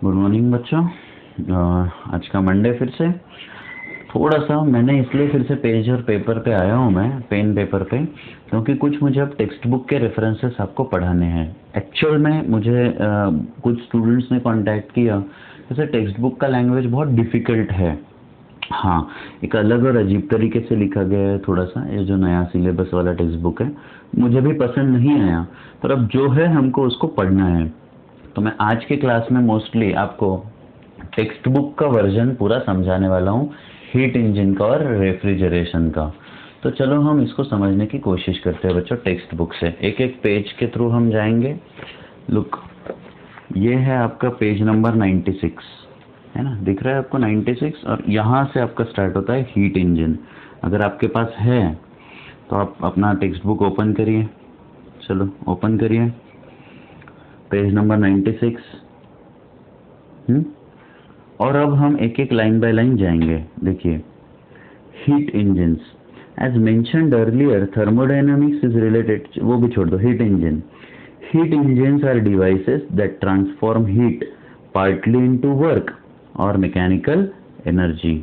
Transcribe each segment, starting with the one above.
Good morning बच्चों। आज का मंडे फिर से थोड़ा सा मैंने इसलिए फिर से पेज और पेपर पे आया हूँ, मैं पेन पेपर पे, क्योंकि कुछ मुझे अब टेक्स्ट बुक के रेफरेंसेस आपको पढ़ाने हैं। एक्चुअल में मुझे कुछ स्टूडेंट्स ने कांटेक्ट किया, जैसे टेक्स्ट बुक का लैंग्वेज बहुत डिफ़िकल्ट है। हाँ, एक अलग और अजीब तरीके से लिखा गया है थोड़ा सा, ये जो नया सिलेबस वाला टेक्स्ट बुक है मुझे भी पसंद नहीं आया, पर अब जो है हमको उसको पढ़ना है। तो मैं आज के क्लास में मोस्टली आपको टेक्स्ट बुक का वर्जन पूरा समझाने वाला हूँ, हीट इंजन का और रेफ्रिजरेशन का। तो चलो हम इसको समझने की कोशिश करते हैं बच्चों। टेक्स्ट बुक से एक एक पेज के थ्रू हम जाएंगे। लुक, ये है आपका पेज नंबर 96, है ना, दिख रहा है आपको 96, और यहाँ से आपका स्टार्ट होता है हीट इंजन। अगर आपके पास है तो आप अपना टेक्स्ट बुक ओपन करिए। चलो ओपन करिए, पेज नंबर 96। और अब हम एक एक लाइन बाय लाइन जाएंगे। देखिए, heat engines as mentioned earlier thermodynamics is related, वो भी छोड़ दो। Heat engine, heat engines are devices that transform heat partly into work और मैकेनिकल एनर्जी,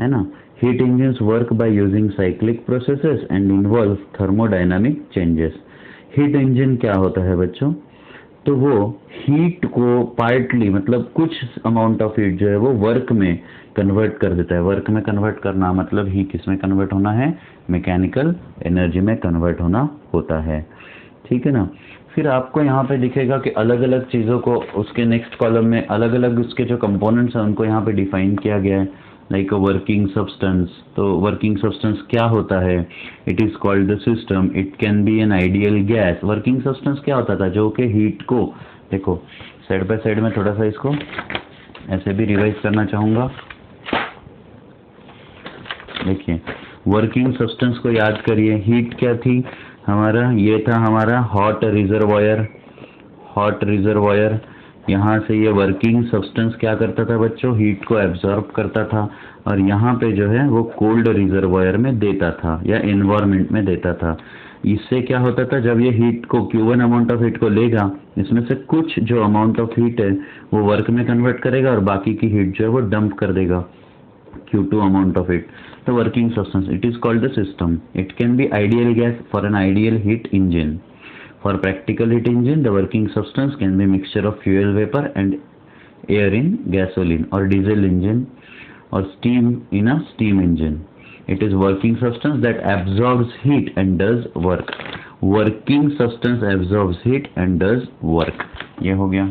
है ना। Heat engines work by using cyclic processes and involve thermodynamic changes. Heat engine क्या होता है बच्चों? तो वो हीट को पार्टली, मतलब कुछ अमाउंट ऑफ हीट जो है वो वर्क में कन्वर्ट कर देता है। वर्क में कन्वर्ट करना मतलब ही किस में कन्वर्ट होना है? मैकेनिकल एनर्जी में कन्वर्ट होना होता है, ठीक है ना। फिर आपको यहाँ पे दिखेगा कि अलग अलग चीज़ों को उसके नेक्स्ट कॉलम में अलग अलग उसके जो कंपोनेंट्स हैं उनको यहाँ पे डिफाइन किया गया है, लाइक अ वर्किंग सब्सटेंस। तो वर्किंग सब्सटेंस क्या होता है? It is called the system, it can be an ideal gas. Working substance क्या होता था? जो कि हीट को, देखो साइड बाय साइड में थोड़ा सा इसको ऐसे भी रिवाइज करना चाहूँगा। देखिए, वर्किंग सब्सटेंस को याद करिए। हीट क्या थी हमारा? ये था हमारा हॉट रिजर्वायर। हॉट रिजर्वायर, यहाँ से ये वर्किंग सब्सटेंस क्या करता था बच्चों? हीट को एब्जॉर्ब करता था, और यहाँ पे जो है वो कोल्ड रिजर्वायर में देता था या एनवायरनमेंट में देता था। इससे क्या होता था? जब ये हीट को Q1 अमाउंट ऑफ हीट को लेगा, इसमें से कुछ जो अमाउंट ऑफ हीट है वो वर्क में कन्वर्ट करेगा और बाकी की हीट जो है वो डंप कर देगा, Q2 amount of it. The working substance, it is called the system. It can be ideal gas for an ideal heat engine. For practical heat engine, the working substance can be mixture of fuel vapor and air in gasoline or diesel engine or steam in a steam engine. It is working substance that absorbs heat and does work. Working substance absorbs heat and does work. ये हो गया।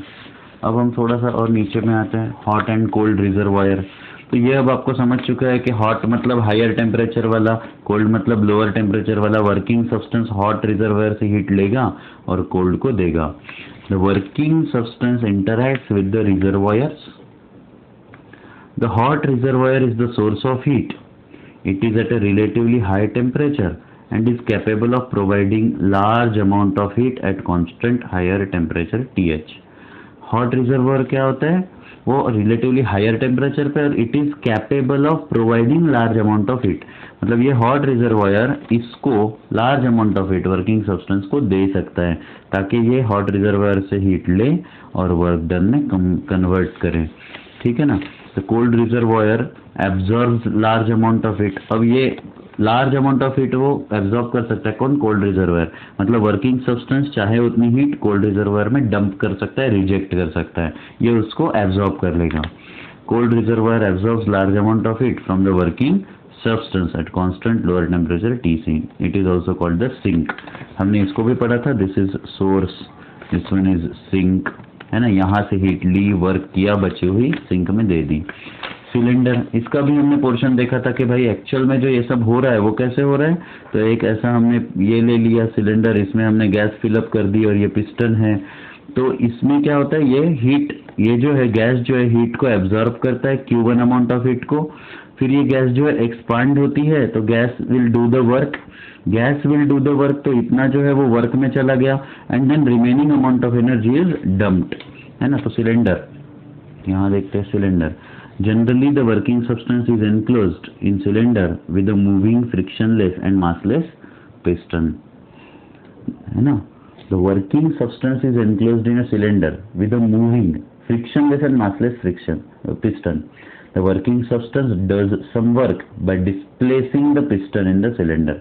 अब हम थोड़ा सा और नीचे में आते हैं, हॉट एंड कोल्ड रिजर्वायर। तो ये अब आपको समझ चुका है कि हॉट मतलब हायर टेम्परेचर वाला, कोल्ड मतलब लोअर टेम्परेचर वाला। वर्किंग सब्सटेंस हॉट रिजर्वायर से हीट लेगा और कोल्ड को देगा। The working substance interacts with the reservoirs. The hot reservoir is the source of heat. It is at a relatively high temperature and is capable of providing large amount of heat at constant higher temperature TH. Hot reservoir क्या होता है? वो relatively higher temperature पे, और it is capable of providing large amount of heat. मतलब ये hot reservoir इसको large amount of heat working substance को दे सकता है, ताकि ये हॉट रिजर्वायर से हीट ले और वर्क डन में कन्वर्ट करे, ठीक है ना। तो cold reservoir absorbs large amount of heat. अब ये लार्ज अमाउंट ऑफ हीट वो एब्जॉर्ब कर सकता है, कौन? Cold reservoir. मतलब वर्किंग सब्सटेंस चाहे उतनी हीट कोल्ड रिजर्वायर में डंप कर सकता है, रिजेक्ट कर सकता है, ये उसको एब्जॉर्ब कर लेगा। Cold reservoir absorbs large amount of heat from the working substance at constant lower temperature TC. It is also called the sink. हमने इसको भी पढ़ा था। This is source, this one is sink, है ना। यहाँ से हीट ली, वर्क किया, बची हुई सिंक में दे दी। सिलेंडर, इसका भी हमने पोर्शन देखा था कि भाई एक्चुअल में जो ये सब हो रहा है वो कैसे हो रहा है। तो एक ऐसा हमने ये ले लिया सिलेंडर, इसमें हमने गैस फिलअप कर दी और ये पिस्टन है। तो इसमें क्या होता है? ये हीट, ये जो है गैस जो है हीट को एब्जॉर्ब करता है, Q1 अमाउंट ऑफ हीट को। फिर ये गैस जो है एक्सपांड होती है, तो gas will do the work. Gas will do the work, तो इतना जो है वो वर्क में चला गया, and then remaining amount of energy is dumped, है ना। तो सिलेंडर, यहाँ देखते हैं cylinder. Generally, the working substance is enclosed in cylinder with a moving, frictionless and massless piston, है ना। The working substance is enclosed in a cylinder with a moving, friction with a massless friction piston. The working substance does some work by displacing the piston in the cylinder.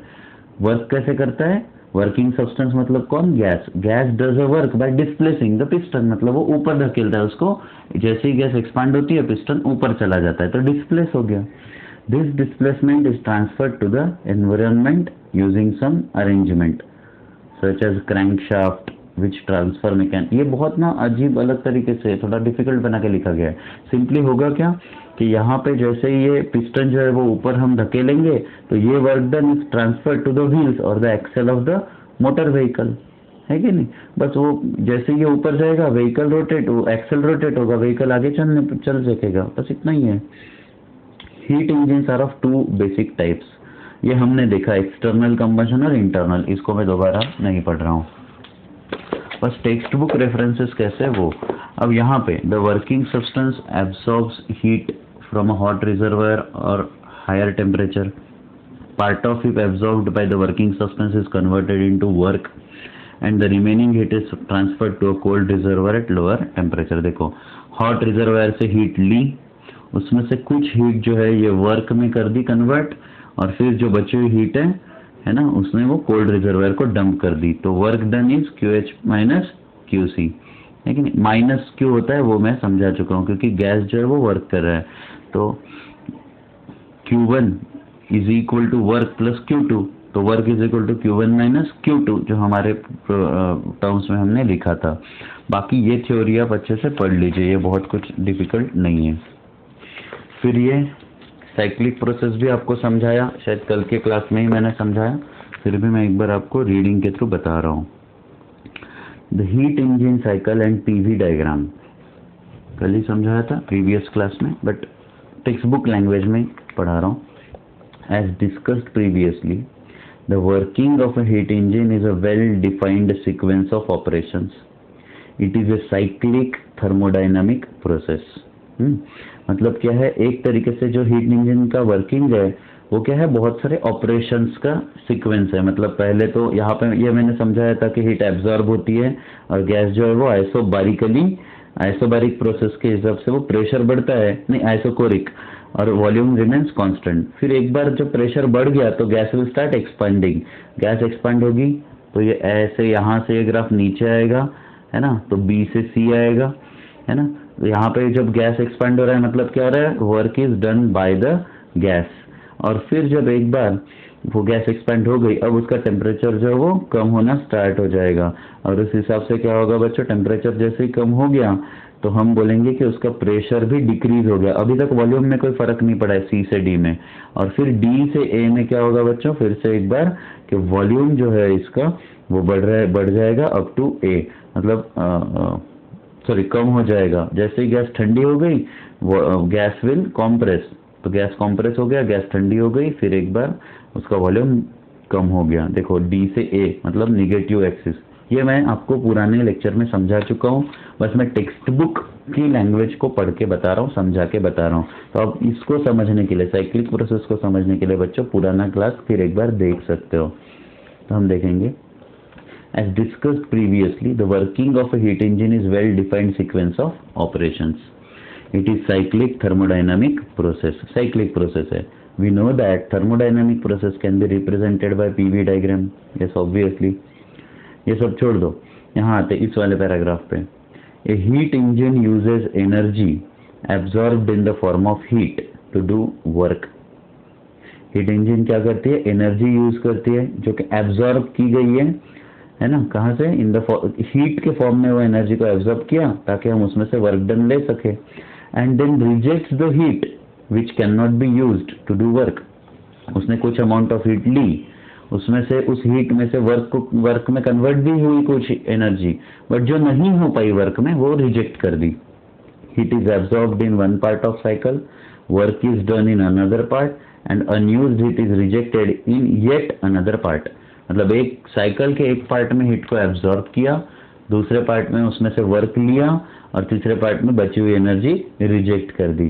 Work कैसे करता है? Working substance मतलब कौन? Gas. Gas does a work by displacing the piston, मतलब वो ऊपर धकेलता है उसको. जैसे ही गैस एक्सपांड होती है पिस्टन ऊपर चला जाता है तो डिस्प्लेस हो गया. This displacement is transferred to the environment using some arrangement such as crankshaft which transfer mechanism. ये बहुत ना अजीब अलग तरीके से थोड़ा डिफिकल्ट बना के लिखा गया है. सिंपली होगा क्या कि यहाँ पे जैसे ये पिस्टन जो है वो ऊपर हम धकेलेंगे तो ये work done is transfer to the wheels और the axle of the motor vehicle, है कि नहीं. बस वो जैसे ये ऊपर जाएगा व्हीकल रोटेट, एक्सेल रोटेट होगा, व्हीकल आगे चल सकेगा. बस इतना ही है. Heat engine are of two basic types. ये हमने देखा एक्सटर्नल कंबशन और इंटरनल. इसको मैं दोबारा नहीं पढ़ रहा हूँ, बस टेक्स्ट बुक रेफरेंसेस कैसे वो. अब यहाँ पे the working substance absorbs heat from a hot reservoir और higher temperature. Part of heat absorbed by the working substance is converted into work and the remaining heat is transferred to a cold reservoir at lower temperature. देखो hot reservoir से heat ली, उसमें से कुछ heat जो है ये work में कर दी कन्वर्ट, और फिर जो बची हुई हीट है ना, उसने वो कोल्ड रिजर्वायर को डंप कर दी. तो work done is QH minus QC, है कि नहीं. माइनस क्यू होता है वो मैं समझा चुका हूँ क्योंकि गैस जो है वो वर्क कर रहा है. तो Q1 is equal to work plus Q2, तो work is equal to Q1 minus Q2 जो हमारे टर्म्स में हमने लिखा था. बाकी ये थ्योरी आप अच्छे से पढ़ लीजिए, ये बहुत कुछ डिफिकल्ट नहीं है. फिर ये साइक्लिक प्रोसेस भी आपको समझाया, शायद कल के क्लास में ही मैंने समझाया, फिर भी मैं एक बार आपको रीडिंग के थ्रू बता रहा हूँ. The heat engine cycle and PV diagram कल ही समझाया था प्रीवियस क्लास में, बट टेक्स्ट बुक लैंग्वेज में पढ़ा रहा हूँ. As discussed previously the working of a heat engine is a well defined sequence of operations. It is a cyclic thermodynamic process. मतलब क्या है, एक तरीके से जो हीट इंजन का वर्किंग है वो क्या है, बहुत सारे ऑपरेशंस का सीक्वेंस है. मतलब पहले तो यहाँ पे ये मैंने समझाया था कि हीट एब्जॉर्ब होती है और गैस जो है वो आइसोबारिक प्रोसेस के हिसाब से वो प्रेशर बढ़ता है, नहीं आइसोकोरिक, और वॉल्यूम रिमेन्स कांस्टेंट. फिर एक बार जब प्रेशर बढ़ गया तो gas will start expanding. Gas expand होगी तो ये ऐसे यहाँ से ये ग्राफ नीचे आएगा, है ना, तो B से C आएगा, है ना. यहाँ पे जब गैस एक्सपांड हो रहा है मतलब क्या हो रहा है, work is done by the gas. और फिर जब एक बार वो गैस एक्सपेंड हो गई अब उसका टेम्परेचर जो है वो कम होना स्टार्ट हो जाएगा. और उस हिसाब से क्या होगा बच्चों, टेम्परेचर जैसे ही कम हो गया तो हम बोलेंगे कि उसका प्रेशर भी डिक्रीज हो गया. अभी तक वॉल्यूम में कोई फर्क नहीं पड़ा है C से D में, और फिर D से A में क्या होगा बच्चों, फिर से एक बार कि वॉल्यूम जो है इसका वो बढ़ जाएगा अप टू A, मतलब कम हो जाएगा. जैसे ही गैस ठंडी हो गई गैस विल कॉम्प्रेस, तो गैस कॉम्प्रेस हो गया, गैस ठंडी हो गई, फिर एक बार उसका वॉल्यूम कम हो गया. देखो D से A मतलब निगेटिव एक्सिस. ये मैं आपको पुराने लेक्चर में समझा चुका हूँ, बस मैं टेक्स्ट बुक की लैंग्वेज को पढ़ के बता रहा हूँ, समझा के बता रहा हूँ. तो अब इसको समझने के लिए, साइक्लिक प्रोसेस को समझने के लिए बच्चों पुराना क्लास फिर एक बार देख सकते हो. तो हम देखेंगे as discussed previously, the working of a heat engine is well-defined sequence of operations. It is cyclic thermodynamic process. Cyclic process है. We know that thermodynamic process can be represented by PV diagram. Yes, obviously. ये सब छोड़ दो, यहाँ आते इस वाले paragraph पे. A heat engine uses energy absorbed in the form of heat to do work. Heat engine क्या करती है, एनर्जी यूज करती है जो कि एब्जॉर्ब की गई है ना, कहाँ से, इन द हीट के फॉर्म में वो एनर्जी को एब्जॉर्ब किया ताकि हम उसमें से वर्क डन ले सके. And then rejects the heat which can not be used to do work. उसने कुछ अमाउंट ऑफ हीट ली, उसमें से उस हीट में से वर्क में कन्वर्ट भी हुई कुछ एनर्जी, बट जो नहीं हो पाई वर्क में वो रिजेक्ट कर दी. Heat is absorbed in one part of cycle, work is done in another part, and unused heat is rejected in yet another part. मतलब एक साइकिल के एक पार्ट में हीट को एब्जॉर्ब किया, दूसरे पार्ट में उसमें से वर्क लिया, और तीसरे पार्ट में बची हुई एनर्जी रिजेक्ट कर दी.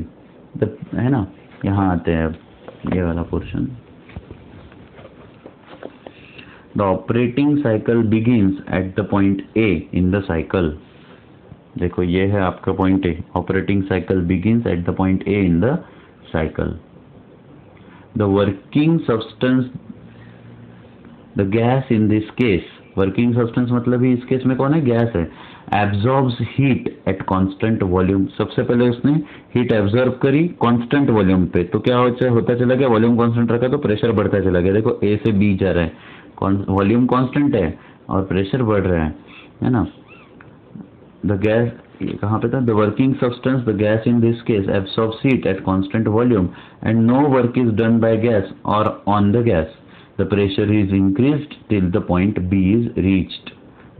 तो है ना, यहाँ आते हैं अब ये वाला portion. The operating cycle begins at the point A in the cycle. देखो ये है आपका point A, operating cycle begins at the point A in the cycle. The working substance, the gas in this case, working substance मतलब ही इस case में कौन है, gas है, absorbs heat at constant volume. सबसे पहले उसने हीट एब्जॉर्ब करी कांस्टेंट वॉल्यूम पे, तो क्या होता चला गया, वॉल्यूम कांस्टेंट रखा तो प्रेशर बढ़ता चला गया। देखो ए से बी जा रहा है, वॉल्यूम कांस्टेंट है और प्रेशर बढ़ रहा है ना। द गैस कहाँ पे था, the working substance, the gas in this case absorbs heat at constant volume and no work is done by gas और on the gas. The pressure is increased till the point B is reached.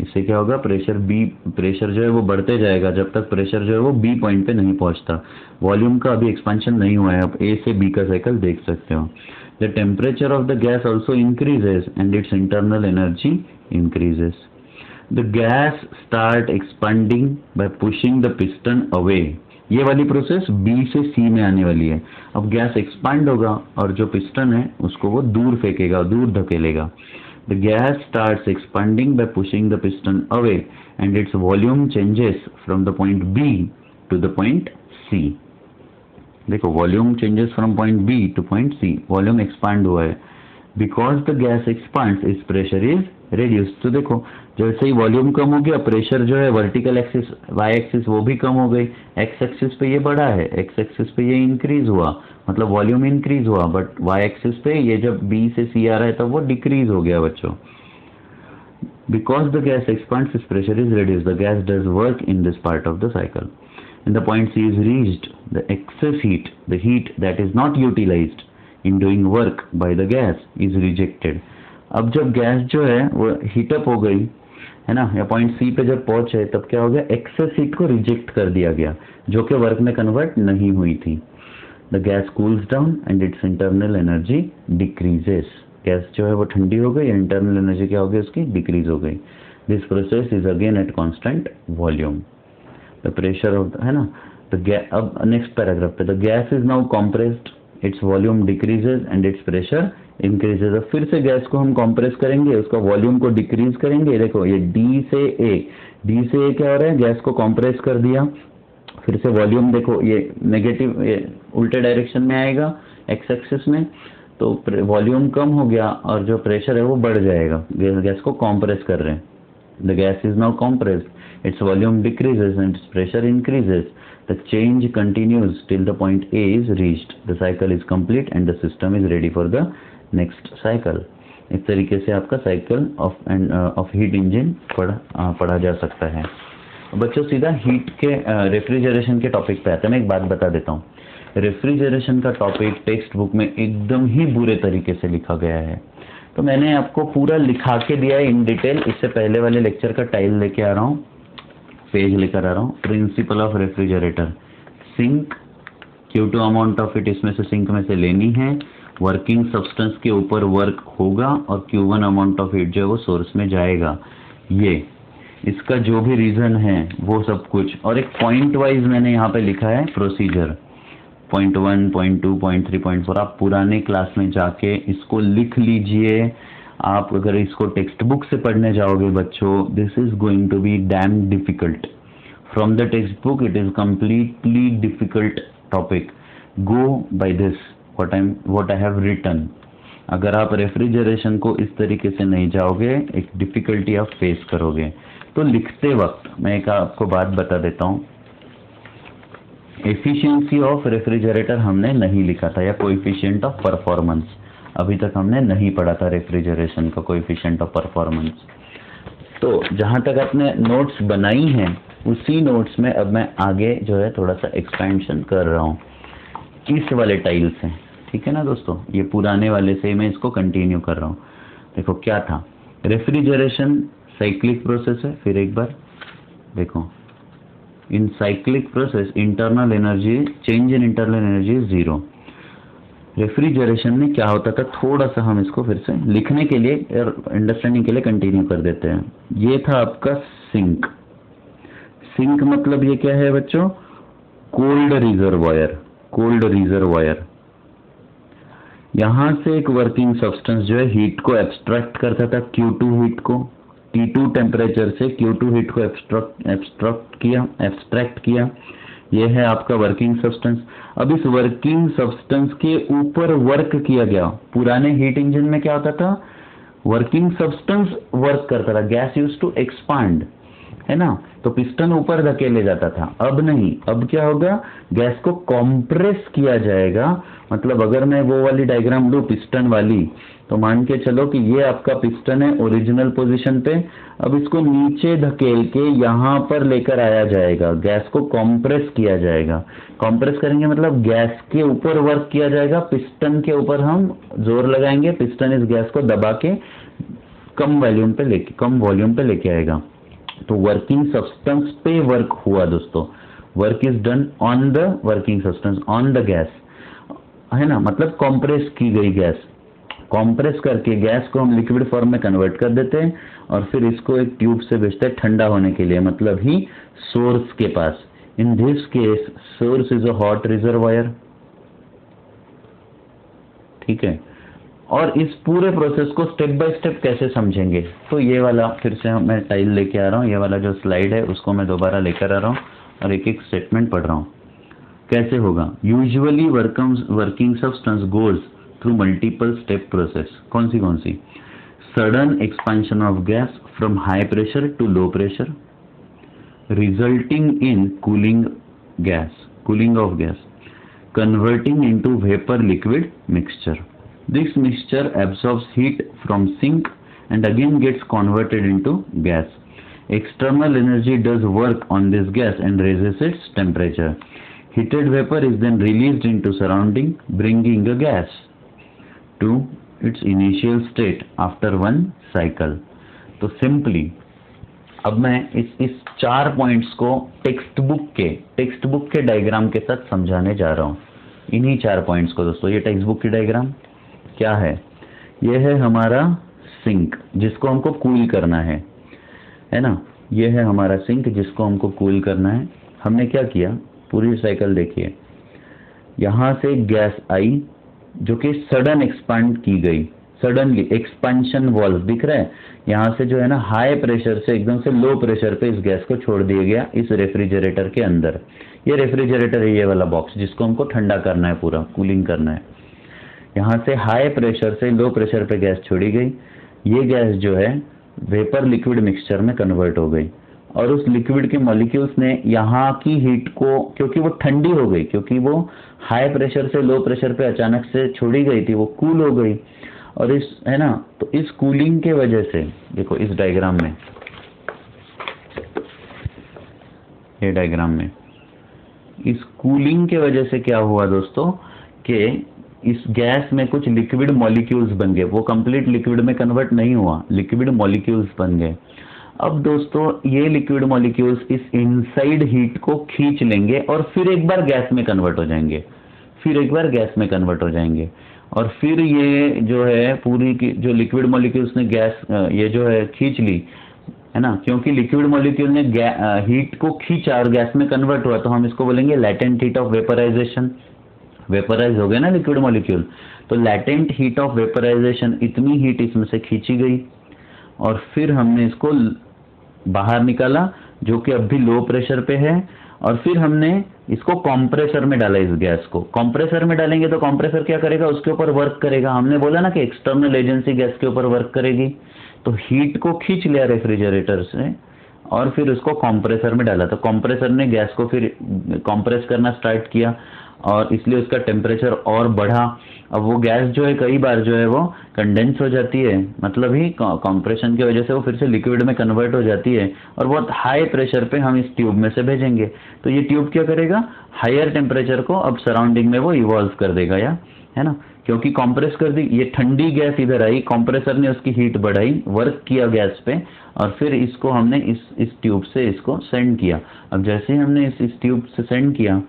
इससे क्या होगा, pressure जो है वो बढ़ते जाएगा जब तक प्रेशर जो है वो बी पॉइंट पे नहीं पहुंचता। वॉल्यूम का अभी एक्सपेंशन नहीं हुआ है, आप ए से बी का साइकिल देख सकते हो। The temperature of the gas also increases and it's internal energy increases. The gas start expanding bye pushing the piston away. ये वाली प्रोसेस बी से सी में आने वाली है। अब गैस एक्सपांड होगा और जो पिस्टन है उसको वो दूर फेंकेगा, दूर धकेलेगा। The gas starts expanding by pushing the piston away and its volume changes from the point B to the point C. देखो volume changes from point B to point C, volume expand हुआ है। Because the gas expands इस pressure is reduce. तो देखो जैसे ही volume कम हो गया, pressure जो है वर्टिकल एक्सिस वाई एक्सिस वो भी कम हो गई, एक्स एक्सिस पे ये बढ़ा है, एक्स एक्सिस पे ये इंक्रीज हुआ, मतलब वॉल्यूम इंक्रीज हुआ, बट वाई एक्सिस पे ये जब बी से सी आ रहा है तब वो डिक्रीज हो गया बच्चों। बिकॉज द गैस एक्सपांड्स इस pressure is reduce, the gas does work in this part of the cycle. When the point C is reached, the excess heat, the heat that is not utilized in doing work by the gas, is rejected. अब जब gas जो है वो heat up हो गई है ना, या पॉइंट सी पे जब पहुंचे तब क्या हो गया, एक्सेस हीट को रिजेक्ट कर दिया गया जो कि वर्क में कन्वर्ट नहीं हुई थी। The gas cools down and it's internal energy decreases. Gas जो है वो ठंडी हो गई, इंटरनल एनर्जी क्या हो गई उसकी, डिक्रीज हो गई। This process is again at constant volume. The pressure of है ना, अब नेक्स्ट पैराग्राफ पे, the gas is now compressed, its volume decreases and it's pressure increases. अब फिर से गैस को हम कॉम्प्रेस करेंगे, उसका वॉल्यूम को डिक्रीज करेंगे। देखो ये डी से ए क्या हो रहा है, गैस को कॉम्प्रेस कर दिया, फिर से वॉल्यूम देखो ये नेगेटिव, ये उल्टे डायरेक्शन में आएगा एक्स एक्सिस में, तो वॉल्यूम कम हो गया और जो प्रेशर है वो बढ़ जाएगा। गैस को कॉम्प्रेस कर रहे हैं, the gas is now compressed, its volume decreases and its pressure increases. The change continues till the point A is reached. The cycle is complete and the system is ready for the next cycle. इस तरीके से आपका cycle of heat engine पढ़ा जा सकता है। बच्चों सीधा हीट के रेफ्रिजरेशन के टॉपिक पे आते हैं। मैं एक बात बता देता हूँ, रेफ्रिजरेशन का टॉपिक टेक्स्ट बुक में एकदम ही बुरे तरीके से लिखा गया है, तो मैंने आपको पूरा लिखा के दिया है इन डिटेल। इससे पहले वाले लेक्चर का टाइल लेके आ रहा हूँ, पेज लेकर आ रहा हूँ। Principle of refrigerator, sink, Q2 amount of heat इसमें से सिंक में से लेनी है, वर्किंग सब्सटेंस के ऊपर वर्क होगा और Q1 अमाउंट ऑफ हीट जो है वो सोर्स में जाएगा। ये इसका जो भी रीजन है वो सब कुछ, और एक पॉइंट वाइज मैंने यहाँ पे लिखा है procedure, point 1, point 2, point 3, point 4। आप पुराने क्लास में जाके इसको लिख लीजिए। आप अगर इसको टेक्स्ट बुक से पढ़ने जाओगे बच्चों, this is going to be damn difficult. From the text book it is completely difficult topic. Go by this what I have written. अगर आप रेफ्रिजरेशन को इस तरीके से नहीं जाओगे, एक डिफिकल्टी आप फेस करोगे। तो लिखते वक्त मैं एक आपको बात बता देता हूँ, एफिशिएंसी ऑफ रेफ्रिजरेटर हमने नहीं लिखा था, या कोएफिशिएंट ऑफ परफॉर्मेंस अभी तक हमने नहीं पढ़ा था रेफ्रिजरेशन का कोएफिशिएंट ऑफ परफॉर्मेंस। तो जहां तक आपने नोट्स बनाई हैं उसी नोट्स में अब मैं आगे जो है थोड़ा सा एक्सपेंशन कर रहा हूँ इस वाले टाइल से, ठीक है ना दोस्तों। ये पुराने वाले से मैं इसको कंटिन्यू कर रहा हूँ। देखो क्या था, रेफ्रिजरेशन साइक्लिक प्रोसेस है। फिर एक बार देखो, इन cyclic process internal energy, change in internal energy is 0। Refrigeration में क्या होता था, थोड़ा सा हम इसको फिर से लिखने के लिए और अंडरस्टैंडिंग के लिए कंटिन्यू कर देते हैं। ये था आपका सिंक। सिंक मतलब ये क्या है बच्चों, कोल्ड रिजर्वायर। कोल्ड रिजर्वायर, यहां से एक वर्किंग सब्सटेंस जो है हीट को एब्स्ट्रैक्ट करता था, Q2 हीट को, T2 टेम्परेचर से Q2 हीट को एब्स्ट्रैक्ट किया। ये है आपका वर्किंग सब्सटेंस। अब इस वर्किंग सब्सटेंस के ऊपर वर्क किया गया। पुराने हीट इंजन में क्या होता था, वर्किंग सब्सटेंस वर्क करता था, गैस यूज टू एक्सपांड, है ना, तो पिस्टन ऊपर धकेले जाता था। अब नहीं, अब क्या होगा, गैस को कॉम्प्रेस किया जाएगा। मतलब अगर मैं वो वाली डायग्राम लूं पिस्टन वाली, तो मान के चलो कि ये आपका पिस्टन है ओरिजिनल पोजीशन पे। अब इसको नीचे धकेल के यहां पर लेकर आया जाएगा, गैस को कॉम्प्रेस किया जाएगा। कॉम्प्रेस करेंगे मतलब गैस के ऊपर वर्क किया जाएगा, पिस्टन के ऊपर हम जोर लगाएंगे, पिस्टन इस गैस को दबा के कम वॉल्यूम पे लेके आएगा। तो वर्किंग सब्सटेंस पे वर्क हुआ दोस्तों। Work is done on the working substance, on the gas, है ना, मतलब कंप्रेस की गई गैस। कंप्रेस करके गैस को हम लिक्विड फॉर्म में कन्वर्ट कर देते हैं और फिर इसको एक ट्यूब से भेजते हैं ठंडा होने के लिए, मतलब ही सोर्स के पास। In this case source is a hot reservoir, ठीक है। और इस पूरे प्रोसेस को स्टेप बाय स्टेप कैसे समझेंगे, तो ये वाला फिर से मैं टाइल लेके आ रहा हूँ, ये वाला जो स्लाइड है उसको मैं दोबारा लेकर आ रहा हूँ और एक एक स्टेटमेंट पढ़ रहा हूँ। कैसे होगा, usually working substance goes through multiple step process. कौन सी, sudden expansion of gas from high pressure to low pressure resulting in cooling of gas, converting into vapor liquid mixture. This mixture absorbs heat from sink and again gets converted into gas. External energy does work on this gas and raises its temperature. Heated vapor is then released into surrounding, bringing a gas to its initial state after one cycle. तो simply अब मैं इस 4 points को text book के diagram के साथ समझाने जा रहा हूँ। इन्हीं 4 पॉइंट्स को दोस्तों, ये टेक्स्ट बुक की डायग्राम क्या है, ये है हमारा सिंक जिसको हमको कूल करना है ना, ये है हमारा सिंक जिसको हमको कूल करना है। हमने क्या किया, पूरी साइकिल देखिए, यहां से गैस आई जो कि सडन एक्सपांड की गई, सडनली एक्सपेंशन वाल्व दिख रहा है, यहां से जो है ना हाई प्रेशर से एकदम से लो प्रेशर पे इस गैस को छोड़ दिया गया इस रेफ्रिजरेटर के अंदर। ये रेफ्रिजरेटर है, ये वाला बॉक्स जिसको हमको ठंडा करना है, पूरा कूलिंग करना है। यहां से हाई प्रेशर से लो प्रेशर पे गैस छोड़ी गई, ये गैस जो है वेपर लिक्विड मिक्सचर में कन्वर्ट हो गई और उस लिक्विड के मॉलिक्यूल्स ने यहाँ की हीट को, क्योंकि वो ठंडी हो गई, क्योंकि वो हाई प्रेशर से लो प्रेशर पे अचानक से छोड़ी गई थी, वो कूल हो गई। और इस, है ना, तो इस कूलिंग के वजह से देखो इस डायग्राम में, ये डायग्राम में इस कूलिंग के वजह से क्या हुआ दोस्तों कि इस गैस में कुछ लिक्विड मॉलिक्यूल्स बन गए, वो कंप्लीट लिक्विड में कन्वर्ट नहीं हुआ, लिक्विड मॉलिक्यूल्स बन गए। अब दोस्तों ये लिक्विड मॉलिक्यूल्स इस इनसाइड हीट को खींच लेंगे और फिर एक बार गैस में कन्वर्ट हो जाएंगे, और फिर ये जो है पूरी की जो लिक्विड मॉलिक्यूल्स ने गैस ये जो है खींच ली, है ना, क्योंकि लिक्विड मॉलिक्यूल ने हीट को खींचा और गैस में कन्वर्ट हुआ, तो हम इसको बोलेंगे latent heat of vaporization. Vaporize हो गए ना लिक्विड मॉलिक्यूल, तो लैटेंट हीट ऑफ वेपराइजेशन, इतनी हीट इसमें से खींची गई और फिर हमने इसको बाहर निकाला जो कि अब भी लो प्रेशर पे है, और फिर हमने इसको कंप्रेसर में डाला। इस गैस को कंप्रेसर में डालेंगे तो कंप्रेसर क्या करेगा, उसके ऊपर वर्क करेगा। हमने बोला ना कि एक्सटर्नल एजेंसी गैस के ऊपर वर्क करेगी, तो हीट को खींच लिया रेफ्रिजरेटर से और फिर उसको कंप्रेसर में डाला, तो कंप्रेसर ने गैस को फिर कंप्रेस करना स्टार्ट किया और इसलिए उसका टेम्परेचर और बढ़ा। अब वो गैस जो है कई बार जो है वो कंडेंस हो जाती है, मतलब ही कंप्रेशन की वजह से वो फिर से लिक्विड में कन्वर्ट हो जाती है और बहुत हाई प्रेशर पे हम इस ट्यूब में से भेजेंगे। तो ये ट्यूब क्या करेगा, हायर टेम्परेचर को अब सराउंडिंग में वो इवॉल्व कर देगा, या है ना, क्योंकि कंप्रेस कर दी, ये ठंडी गैस इधर आई, कंप्रेसर ने उसकी हीट बढ़ाई, वर्क किया गैस पे और फिर इसको हमने इस ट्यूब से इसको सेंड किया। अब जैसे ही हमने इस ट्यूब से सेंड किया,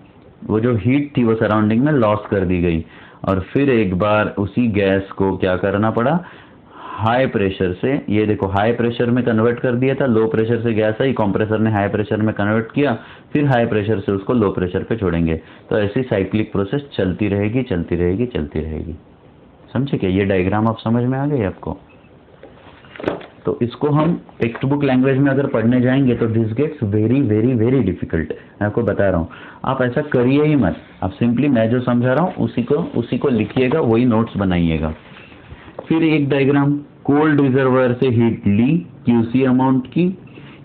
वो जो हीट थी वो सराउंडिंग में लॉस कर दी गई और फिर एक बार उसी गैस को क्या करना पड़ा, हाई प्रेशर से, ये देखो हाई प्रेशर में कन्वर्ट कर दिया था, लो प्रेशर से गैस आई, कंप्रेसर ने हाई प्रेशर में कन्वर्ट किया, फिर हाई प्रेशर से उसको लो प्रेशर पे छोड़ेंगे। तो ऐसी साइक्लिक प्रोसेस चलती रहेगी। समझे क्या, ये डायग्राम आप समझ में आ गई आपको। तो इसको हम टेक्स्ट बुक लैंग्वेज में अगर पढ़ने जाएंगे तो this gets very very very difficult. मैं आपको बता रहा हूँ, आप ऐसा करिए ही मत, आप सिंपली मैं जो समझा रहा हूँ उसी को लिखिएगा, वही नोट्स बनाइएगा। फिर एक डायग्राम, कोल्ड रिजर्वायर से हीट ली क्यूसी अमाउंट की,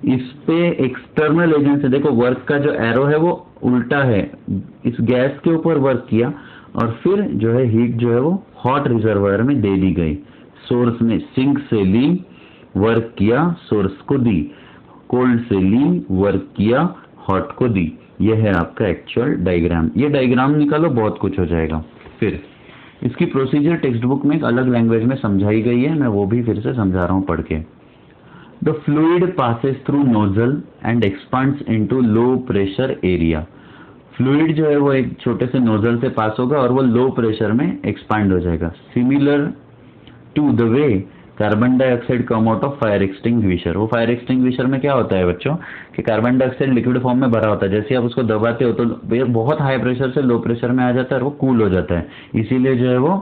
इस पे एक्सटर्नल एजेंट से, देखो वर्क का जो एरो है वो उल्टा है, इस गैस के ऊपर वर्क किया और फिर जो है हीट जो है वो हॉट रिजर्वायर में दे दी गई। सोर्स में सिंक से ली, वर्क किया, सोर्स को दी, कोल्ड से ली, वर्क किया, हॉट को दी। यह है आपका एक्चुअल डायग्राम। ये डायग्राम निकालो, बहुत कुछ हो जाएगा। फिर इसकी प्रोसीजर टेक्स्ट बुक में एक अलग लैंग्वेज में समझाई गई है, मैं वो भी फिर से समझा रहा हूँ पढ़ के। The fluid passes through nozzle and expands into low pressure area. Fluid जो है वो एक छोटे से नोजल से पास होगा और वो लो प्रेशर में एक्सपांड हो जाएगा। Similar to the way carbon dioxide come out of fire extinguisher. वो फायर एक्सटिंग्विशर में क्या होता है बच्चों कि कार्बन डाइऑक्साइड लिक्विड फॉर्म में भरा होता है, जैसे आप उसको दबाते हो तो बहुत हाई प्रेशर से लो प्रेशर में आ जाता है और वो कूल हो जाता है, इसीलिए जो है वो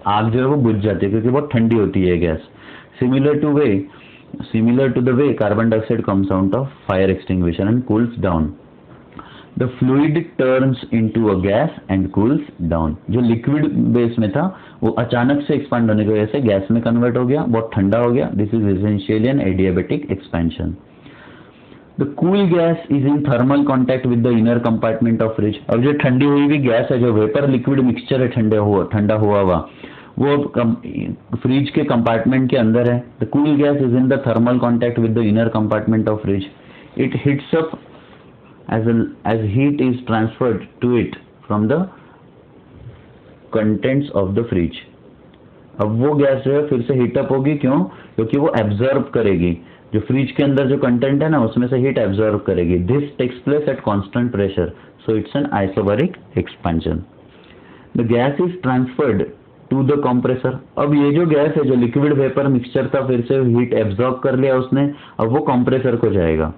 आग जो है वो बुझ जाती है क्योंकि बहुत ठंडी होती है gas. Similar to the way carbon dioxide comes out of fire extinguisher and cools down. The fluid turns into a gas and cools down. जो लिक्विड बेस में था वो अचानक से एक्सपांड होने की वजह से गैस में कन्वर्ट हो गया, बहुत ठंडा हो गया। This is essentially an adiabatic expansion. The cool gas is in thermal contact with the inner compartment of fridge. अब जो ठंडी हुई हुई गैस है, जो वेपर लिक्विड मिक्सचर है ठंडा हुआ वो फ्रिज के कंपार्टमेंट के अंदर है। The cool gas is in the thermal contact with the inner compartment of fridge. It hits up as heat is transferred to it from the contents of the fridge। अब वो gas जो है फिर से heat up होगी, क्यों? क्योंकि वो एब्जॉर्ब करेगी, जो फ्रिज के अंदर जो कंटेंट है ना उसमें से हीट एब्जॉर्ब करेगी। This takes place at constant pressure, so it's an isobaric expansion. The gas is transferred to the compressor. अब ये जो गैस है, जो लिक्विड वेपर मिक्सचर था, फिर से हीट एब्जॉर्ब कर लिया उसने, अब वो कंप्रेसर को जाएगा,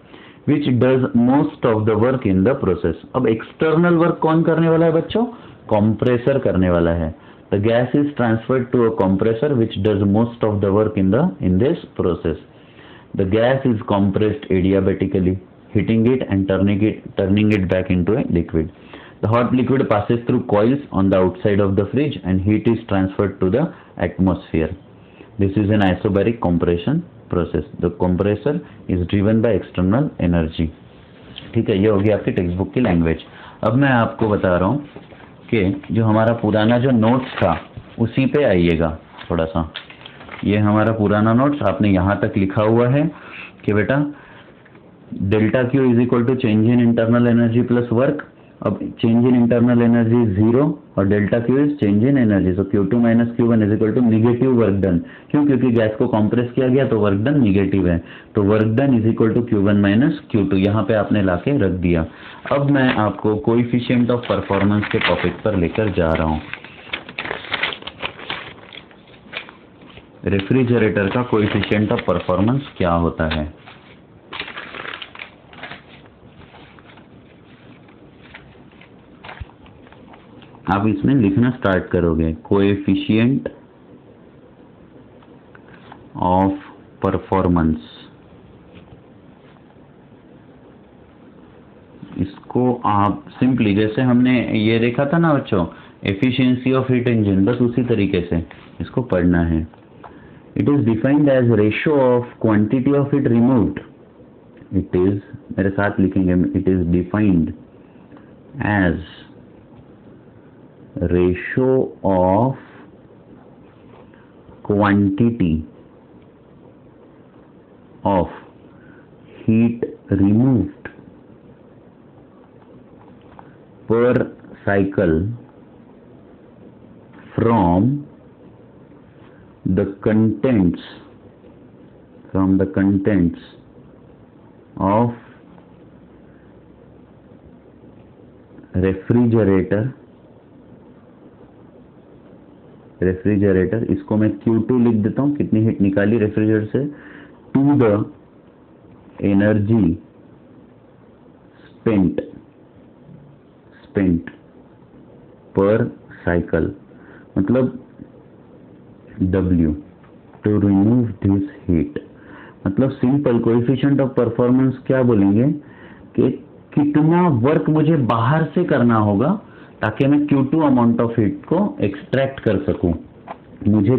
which does most of the work in the process। अब एक्सटर्नल वर्क कौन करने वाला है बच्चों? कंप्रेसर करने वाला है। The gas is transferred to a compressor which does most of the work in this process। The gas is compressed adiabatically, heating it and turning it back into a liquid। The hot liquid passes through coils on the outside of the fridge and heat is transferred to the atmosphere। This is an isobaric compression process। The compressor is driven by external energy। ठीक है, ये होगी आपकी text book की language. अब मैं आपको बता रहा हूँ कि जो हमारा पुराना जो नोट्स था उसी पे आइएगा थोड़ा सा। ये हमारा पुराना नोट्स, आपने यहाँ तक लिखा हुआ है कि बेटा delta Q is equal to change in internal energy plus work. अब चेंज इन इंटरनल एनर्जी 0 और delta Q is change in energy, so Q2 minus Q1 is equal to negative work done. क्यों? क्योंकि gas को compress किया गया तो work done negative है, तो work done is equal to Q1 minus Q2। यहाँ पे आपने लाके रख दिया। अब मैं आपको कोएफिशिएंट ऑफ परफॉर्मेंस के टॉपिक पर लेकर जा रहा हूँ। रेफ्रिजरेटर का कोएफिशिएंट ऑफ परफॉर्मेंस क्या होता है? आप इसमें लिखना स्टार्ट करोगे, कोएफिशिएंट ऑफ परफॉर्मेंस। इसको आप सिंपली, जैसे हमने ये देखा था ना बच्चों, एफिशिएंसी ऑफ हीट इंजन, बस उसी तरीके से इसको पढ़ना है। It is defined as ratio of quantity of heat removed. It is, मेरे साथ लिखेंगे, it is defined as ratio of quantity of heat removed per cycle from the contents of refrigerator, इसको मैं Q2 लिख देता हूँ, कितनी हीट निकाली रेफ्रिजरेटर से, to the energy spent per cycle, मतलब W। To remove this heat. मतलब सिंपल कोएफिशिएंट ऑफ परफॉर्मेंस क्या बोलेंगे कि कितना वर्क मुझे बाहर से करना होगा ताकि मैं Q2 अमाउंट ऑफ हीट को एक्सट्रैक्ट कर सकूं। मुझे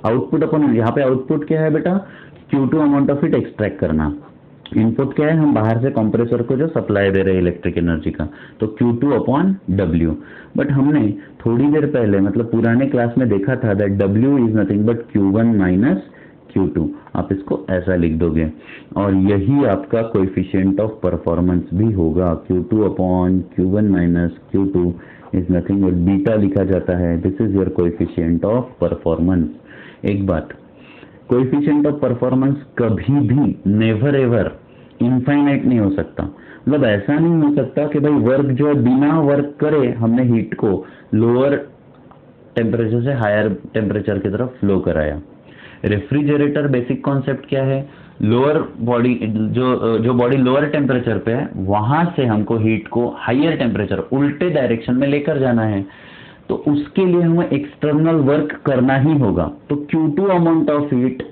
आउटपुट अपन, यहाँ पे आउटपुट क्या है बेटा, Q2 amount of heat extract करना। इनपुट क्या है, हम बाहर से कंप्रेसर को जो सप्लाई दे रहे हैं इलेक्ट्रिक एनर्जी का, तो Q2 अपॉन W। बट हमने थोड़ी देर पहले मतलब पुराने क्लास में देखा था that W is nothing but Q1 minus Q2। आप इसको ऐसा लिख दोगे और यही आपका कोएफिशिएंट ऑफ परफॉर्मेंस भी होगा। Q2 upon Q1 minus Q2 is nothing but beta लिखा जाता है। This is your coefficient of performance. एक बात, कोएफिशिएंट ऑफ परफॉर्मेंस कभी भी नेवर एवर इनफाइनाइट नहीं हो सकता। मतलब ऐसा नहीं हो सकता कि भाई वर्क जो है बिना वर्क करे हमने हीट को लोअर टेम्परेचर से हायर टेम्परेचर की तरफ फ्लो कराया। रेफ्रिजरेटर बेसिक कॉन्सेप्ट क्या है, लोअर बॉडी जो बॉडी लोअर टेम्परेचर पे है वहां से हमको हीट को हायर टेम्परेचर उल्टे डायरेक्शन में लेकर जाना है, तो उसके लिए हमें एक्सटर्नल वर्क करना ही होगा। तो Q2 अमाउंट ऑफ हीट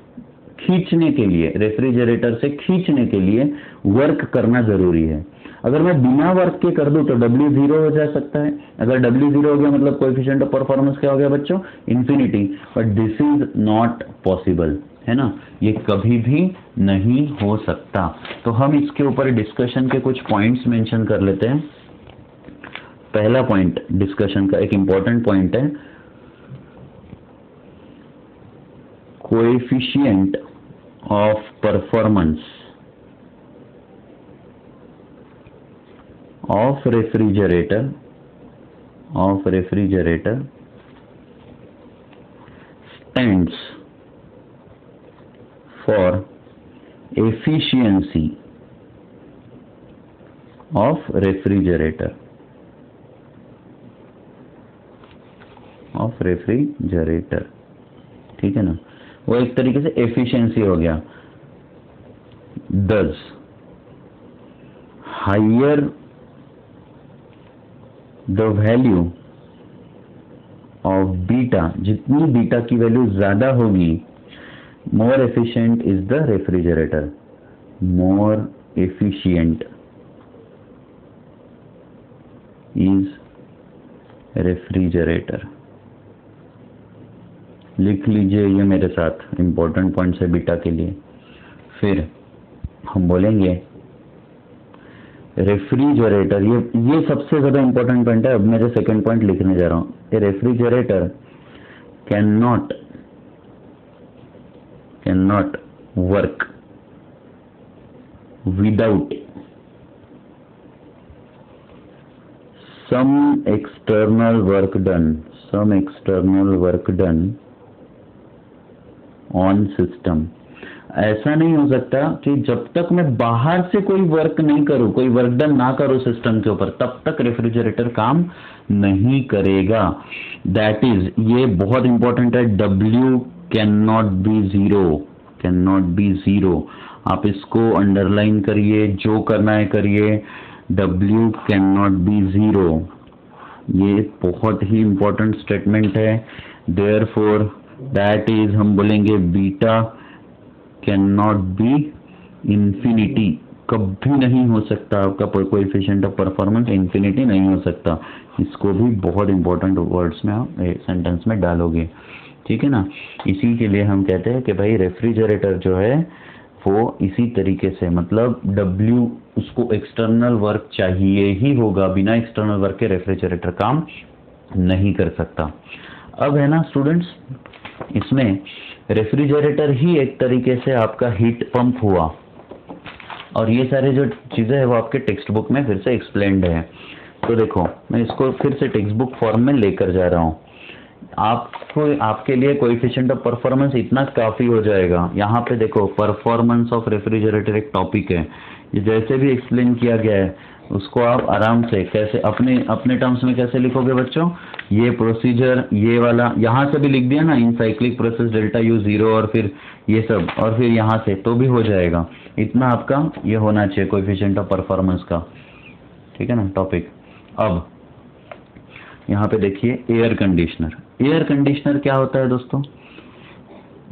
खींचने के लिए, रेफ्रिजरेटर से खींचने के लिए वर्क करना जरूरी है। अगर मैं बिना वर्क के कर दूं तो W 0 हो जा सकता है। अगर W 0 हो गया मतलब कोएफिशिएंट ऑफ परफॉर्मेंस क्या हो गया बच्चों, infinity. But this is not possible, है ना, ये कभी भी नहीं हो सकता। तो हम इसके ऊपर डिस्कशन के कुछ पॉइंट्स मेंशन कर लेते हैं। पहला पॉइंट डिस्कशन का एक इंपॉर्टेंट पॉइंट है, coefficient of performance of refrigerator stands for efficiency of refrigerator ठीक है ना, वो एक तरीके से एफिशिएंसी हो गया। does higher the value of beta, जितनी बीटा की वैल्यू ज्यादा होगी, more efficient is the refrigerator, more efficient is refrigerator. लिख लीजिए ये मेरे साथ, इंपॉर्टेंट पॉइंट्स है बीटा के लिए। फिर हम बोलेंगे रेफ्रिजरेटर, ये सबसे ज्यादा इंपॉर्टेंट पॉइंट है। अब मैं जो सेकंड पॉइंट लिखने जा रहा हूं, a refrigerator can not work without some external work done on system। ऐसा नहीं हो सकता कि जब तक मैं बाहर से कोई वर्क नहीं करूं, कोई वर्क डन ना करूं सिस्टम के ऊपर, तब तक रेफ्रिजरेटर काम नहीं करेगा। दैट इज, ये बहुत इंपॉर्टेंट है, W can not B zero. आप इसको अंडरलाइन करिए, जो करना है करिए, W can not B zero. ये बहुत ही इंपॉर्टेंट स्टेटमेंट है। देयरफॉर दैट इज, हम बोलेंगे beta can not B infinity, कभी नहीं हो सकता। आपका कोएफिशिएंट ऑफ परफॉर्मेंस इंफिनिटी नहीं हो सकता। इसको भी बहुत इंपॉर्टेंट वर्ड्स में आप सेंटेंस में डालोगे, ठीक है ना। इसी के लिए हम कहते हैं कि भाई रेफ्रिजरेटर जो है वो इसी तरीके से, मतलब W उसको एक्सटर्नल वर्क चाहिए ही होगा, बिना एक्सटर्नल वर्क के रेफ्रिजरेटर काम नहीं कर सकता। अब है ना स्टूडेंट्स, इसमें रेफ्रिजरेटर ही एक तरीके से आपका हीट पंप हुआ, और ये सारे जो चीजें है वो आपके टेक्स्ट बुक में फिर से एक्सप्लेन्ड है। तो देखो मैं इसको फिर से टेक्स्ट बुक फॉर्म में लेकर जा रहा हूँ। आपको, आपके लिए कोएफिशिएंट ऑफ परफॉर्मेंस इतना काफी हो जाएगा। यहाँ पे देखो, परफॉर्मेंस ऑफ रेफ्रिजरेटर एक टॉपिक है, ये जैसे भी एक्सप्लेन किया गया है उसको आप आराम से कैसे अपने टर्म्स में कैसे लिखोगे बच्चों। ये प्रोसीजर, ये वाला यहाँ से भी लिख दिया ना, इनसाइक्लिक प्रोसेस डेल्टा U 0, और फिर ये सब, और फिर यहाँ से तो भी हो जाएगा। इतना आपका ये होना चाहिए कोएफिशिएंट ऑफ परफॉर्मेंस का, ठीक है ना टॉपिक। अब यहाँ पे देखिए एयर कंडीशनर। एयर कंडीशनर क्या होता है दोस्तों,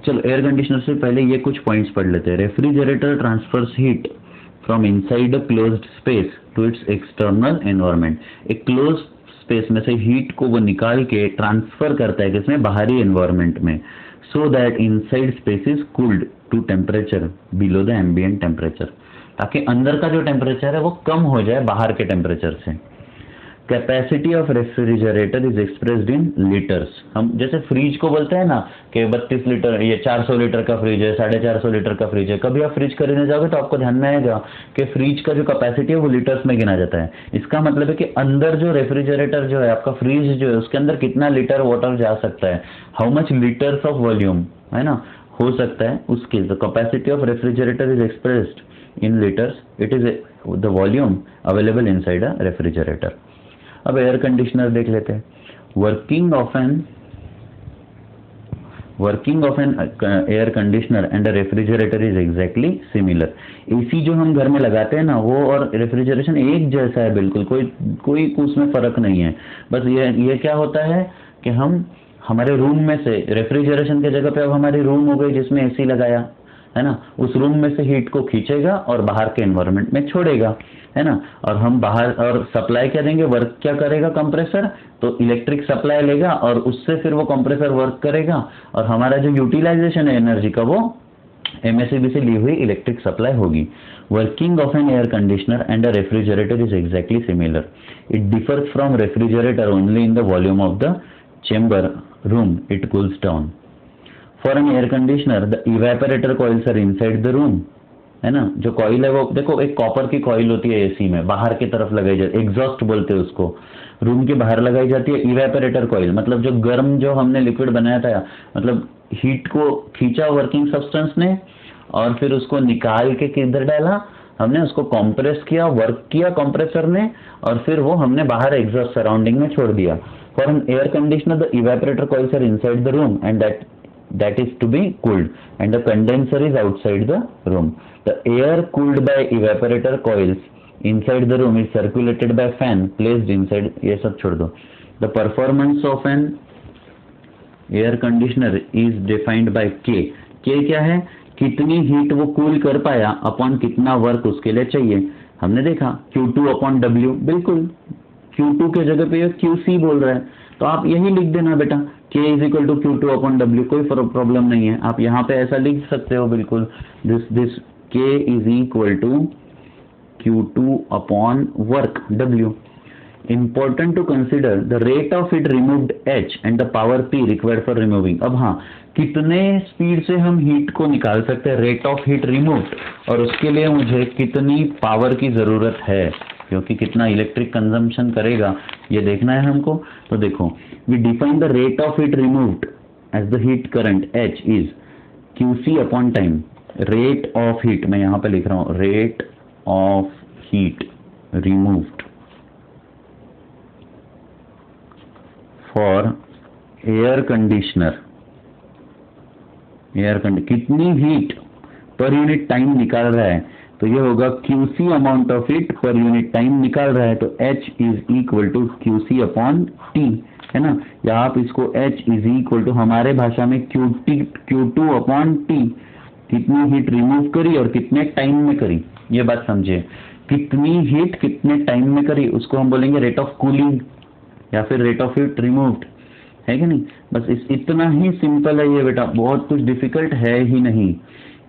चलो एयर कंडीशनर से पहले ये कुछ पॉइंट्स पढ़ लेते हैं। Refrigerator transfers heat from inside a closed space to its external environment. एक क्लोज स्पेस में से हीट को वो निकाल के ट्रांसफर करता है किसमें, बाहरी एनवायरनमेंट में, so that inside space is cooled to temperature below the ambient temperature, ताकि अंदर का जो टेम्परेचर है वो कम हो जाए बाहर के टेम्परेचर से। Capacity of refrigerator is expressed in litres. हम जैसे फ्रिज को बोलते हैं ना कि 32 लीटर, ये 400 लीटर का फ्रिज है, 450 लीटर का फ्रिज है। कभी आप फ्रिज खरीदने जाओगे तो आपको ध्यान में आएगा कि फ्रिज का जो कैपेसिटी है वो लीटर्स में गिना जाता है। इसका मतलब है कि अंदर जो रेफ्रिजरेटर जो है, आपका फ्रिज जो है, उसके अंदर कितना लीटर वाटर जा सकता है, how much litres of volume, है ना, हो सकता है उसकी। The capacity of refrigerator is expressed in litres, it is the volume available inside a refrigerator. अब एयर कंडीशनर देख लेते हैं। Working of an air conditioner and a refrigerator is exactly similar. AC जो हम घर में लगाते हैं ना, वो और रेफ्रिजरेशन एक जैसा है बिल्कुल, कोई उसमें फर्क नहीं है। बस ये क्या होता है कि हम हमारे रूम में से, रेफ्रिजरेशन की जगह पे अब हमारी रूम हो गई जिसमें एसी लगाया है ना, उस रूम में से हीट को खींचेगा और बाहर के एनवायरनमेंट में छोड़ेगा, है ना। और हम बाहर, और सप्लाई क्या देंगे, वर्क क्या करेगा कंप्रेसर, तो इलेक्ट्रिक सप्लाई लेगा और उससे फिर वो कंप्रेसर वर्क करेगा, और हमारा जो यूटिलाइजेशन है एनर्जी का वो एमएससीबी से ली हुई इलेक्ट्रिक सप्लाई होगी। Working of an air conditioner and a refrigerator is exactly similar. It differs from refrigerator only in the volume of the chamber room it cools down. For an air conditioner the evaporator coils are inside the room, है ना। जो coil है वो देखो, एक copper की coil होती है एसी में, बाहर की तरफ लगाई जाती है, एग्जॉस्ट बोलते हैं उसको, रूम के बाहर लगाई जाती है। इवेपोरेटर कॉइल मतलब जो गर्म, जो हमने लिक्विड बनाया था, मतलब हीट को खींचा वर्किंग सब्सटेंस ने, और फिर उसको निकाल के किधर डाला हमने, उसको कंप्रेस किया, वर्क किया कंप्रेसर ने, और फिर वो हमने बाहर एग्जॉस्ट सराउंडिंग में छोड़ दिया। For an air conditioner the evaporator coils are inside the room and that is to be cooled and the condenser is outside the room. The air cooled by evaporator coils inside the room is circulated by fan placed inside, ये सब छोड़ दो। The performance of an air conditioner is defined by K। K क्या है, कितनी heat वो cool कर पाया अपॉन कितना वर्क उसके लिए चाहिए। हमने देखा Q2 अपॉन W, बिल्कुल Q2 के जगह पे ये QC बोल रहा है, तो आप यही लिख देना बेटा, K is equal to Q2 upon W, कोई प्रॉब्लम नहीं है, आप यहाँ पे ऐसा लिख सकते हो बिल्कुल, this K is equal to Q2 upon work W। Important to consider the rate of heat removed H and the power P required for removing। अब हाँ, कितने स्पीड से हम हीट को निकाल सकते हैं, रेट ऑफ हीट रिमूव्ड, और उसके लिए मुझे कितनी पावर की जरूरत है, क्योंकि कितना इलेक्ट्रिक कंजम्पशन करेगा ये देखना है हमको। तो देखो, we define the rate of heat removed as the heat current H is QC upon time. Rate of heat मैं यहाँ पे लिख रहा हूँ, rate of heat removed for air conditioner, कितनी हीट पर यूनिट टाइम निकाल रहा है, तो ये होगा QC amount of heat per unit time निकाल रहा है, तो H is equal to QC upon T, है ना। या आप इसको H इज इक्वल टू हमारे भाषा में Q2 अपॉन T, कितनी हीट रिमूव करी और कितने टाइम में करी, ये बात समझिए। कितनी हीट कितने टाइम में करी उसको हम बोलेंगे रेट ऑफ कूलिंग या फिर रेट ऑफ हीट रिमूव्ड, है कि नहीं। बस इतना ही सिंपल है ये बेटा, बहुत कुछ डिफिकल्ट है ही नहीं,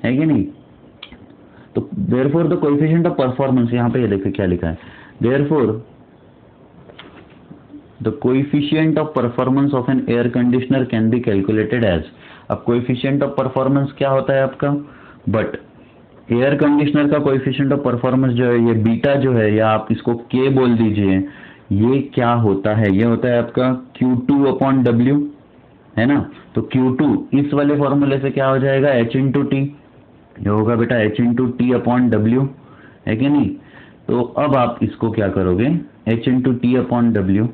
है कि नहीं। तो therefore the coefficient of performance, यहाँ पे ये देखिए क्या लिखा है, therefore the coefficient of performance of an air conditioner can be calculated as. अब कोएफिशिएंट ऑफ परफॉर्मेंस क्या होता है आपका, बट एयर कंडीशनर का कोएफिशिएंट ऑफ परफॉर्मेंस जो है, ये बीटा जो है, या आप इसको K बोल दीजिए, ये क्या होता है, ये होता है आपका Q2 अपॉन W, है ना। तो Q2 इस वाले फॉर्मूले से क्या हो जाएगा, H इंटू टी, ये होगा बेटा H into T upon W, है कि नहीं। तो अब आप इसको क्या करोगे, H into T upon W,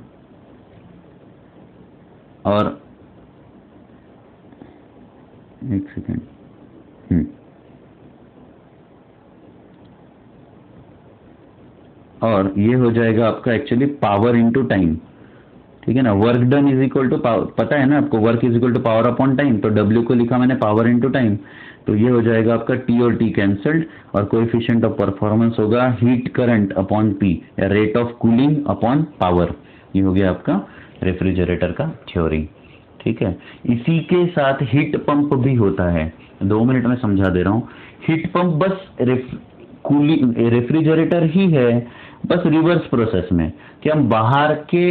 और एक सेकेंड, और ये हो जाएगा आपका एक्चुअली पावर इंटू टाइम, ठीक है ना। Work done is equal to power, पता है ना आपको, work is equal to power upon time, तो W को लिखा मैंने पावर इनटू टाइम, तो ये हो जाएगा आपका T और T कैंसल्ड, और कोएफिशिएंट ऑफ परफॉर्मेंस होगा हीट करंट अपॉन P या rate of cooling upon power. ये हो गया आपका रेफ्रिजरेटर का थ्योरी। ठीक है, इसी के साथ हीट पंप भी होता है, 2 मिनट में समझा दे रहा हूँ। हीट पंप बस रेफ्रिजरेटर ही है, बस रिवर्स प्रोसेस में, कि हम बाहर के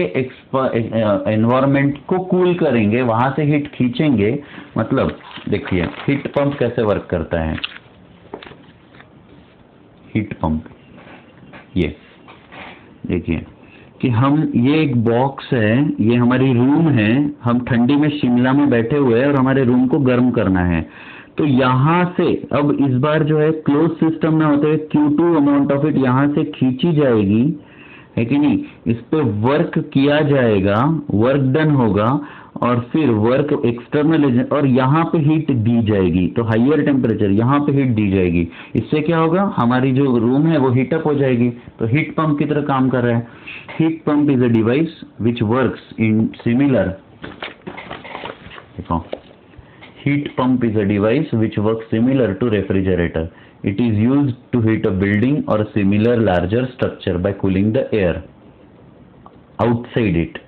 एनवायरनमेंट को कूल करेंगे, वहां से हीट खींचेंगे। मतलब देखिए हीट पंप कैसे वर्क करता है। हीट पंप ये देखिए कि हम, ये एक बॉक्स है, ये हमारी रूम है, हम ठंडी में शिमला में बैठे हुए हैं और हमारे रूम को गर्म करना है। तो यहां से अब इस बार जो है क्लोज सिस्टम में होते हुए Q2 अमाउंट ऑफ हीट यहां से खींची जाएगी, है कि नहीं, इस पे वर्क किया जाएगा, वर्क डन होगा, और फिर वर्क एक्सटर्नल, और यहाँ पे हीट दी जाएगी, तो हाइयर टेम्परेचर यहाँ पे हीट दी जाएगी। इससे क्या होगा, हमारी जो रूम है वो हीटअप हो जाएगी। तो हीट पंप की तरह काम कर रहा है। Heat pump is a device which works in similar, देखो, heat pump is a device which works similar to refrigerator. It is used to heat a building or a similar larger structure by cooling the air outside it.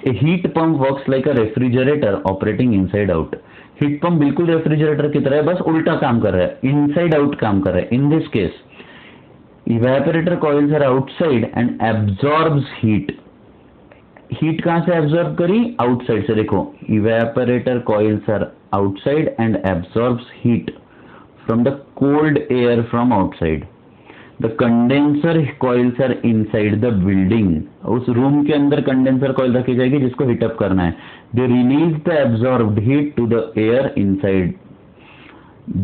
A heat pump works like a refrigerator operating inside out. Heat pump बिल्कुल refrigerator की तरह है, बस उल्टा काम कर रहा है, inside out काम कर रहा है। In this case, evaporator coils are outside and absorbs heat. Heat कहां से एब्जॉर्ब करी, आउटसाइड से। देखो, evaporator coils are outside and absorbs heat from the cold air from outside. The condenser coils are inside the building. उस room के अंदर condenser coil रखी जाएगी जिसको हीटअप करना है। They release the absorbed heat to the air inside,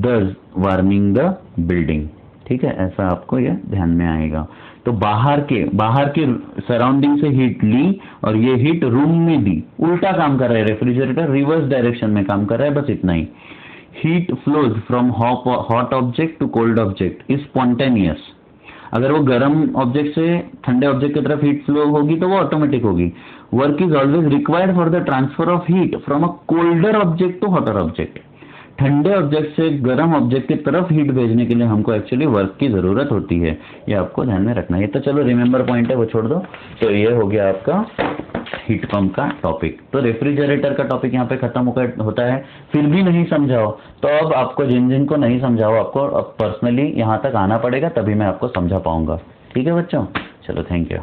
thus warming the building. ठीक है, ऐसा आपको यह ध्यान में आएगा। तो बाहर के सराउंडिंग से हीट ली और ये हीट रूम में दी, उल्टा काम कर रहा है रेफ्रिजरेटर, रिवर्स डायरेक्शन में काम कर रहा है, बस इतना ही। Heat flows from hot object to cold object is spontaneous. अगर वो गर्म ऑब्जेक्ट से ठंडे ऑब्जेक्ट की तरफ हीट फ्लो होगी तो वो ऑटोमेटिक होगी। Work is always required for the transfer of heat from a colder object to hotter object. ठंडे ऑब्जेक्ट से गर्म ऑब्जेक्ट की तरफ हीट भेजने के लिए हमको एक्चुअली वर्क की जरूरत होती है, ये आपको ध्यान में रखना है। ये तो चलो रिमेंबर पॉइंट है, वो छोड़ दो। तो ये हो गया आपका हीट पंप का टॉपिक। तो रेफ्रिजरेटर का टॉपिक यहाँ पे खत्म होता है। फिर भी नहीं समझाओ तो अब आपको, जिन को नहीं समझाओ, आपको अब पर्सनली यहाँ तक आना पड़ेगा, तभी मैं आपको समझा पाऊंगा। ठीक है बच्चों, चलो थैंक यू।